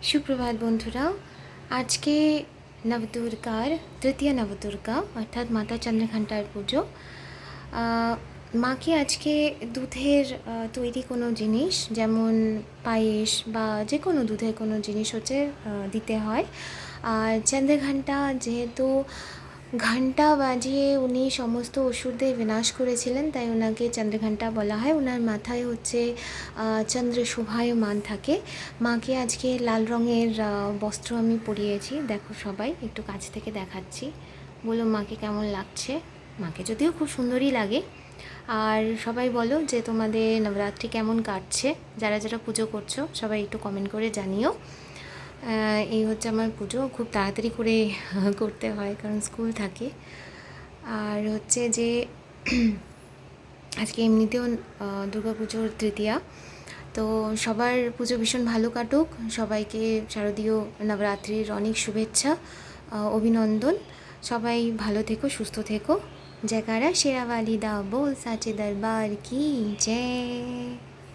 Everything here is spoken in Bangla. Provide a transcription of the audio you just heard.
সুপ্রভাত বন্ধুরা। আজকে নবদুর্গার তৃতীয় নবদুর্গা অর্থাৎ মাতা চন্দ্রঘণ্টার পুজো। মাকে আজকে দুধের তৈরি কোনো জিনিস, যেমন পায়েস বা যে কোনো দুধের কোনো জিনিস দিতে হয়। আর চন্দ্রঘণ্টা যেহেতু ঘণ্টা বাজিয়ে উনি সমস্ত অসুরদের বিনাশ করেছিলেন, তাই ওনাকে চন্দ্রঘণ্টা বলা হয়। ওনার মাথায় চন্দ্র শোভায়মান থাকে। মাকে আজকে লাল রঙের বস্ত্র আমি পরিয়েছি, দেখো সবাই, একটু কাছ থেকে দেখাচ্ছি। বলো মাকে কেমন লাগছে। মাকে যদিও খুব সুন্দরই লাগে। আর সবাই বলো যে তোমাদের নবরাত্রি কেমন কাটছে। যারা যারা পুজো করছো সবাই একটু কমেন্ট করে জানিও। এই হচ্ছে আমার পুজো, খুব তাড়াতাড়ি করে করতে হয় কারণ স্কুল থাকে। আর হচ্ছে যে আজকে এমনিতেও দুর্গাপুজোর তৃতীয়া, তো সবার পুজো ভীষণ ভালো কাটুক। সবাইকে শারদীয় নবরাত্রির অনেক শুভেচ্ছা, অভিনন্দন। সবাই ভালো থেকো, সুস্থ থেকো। জয়কারা শেরাওয়ালি দা, बोल साचे दरबार की जय।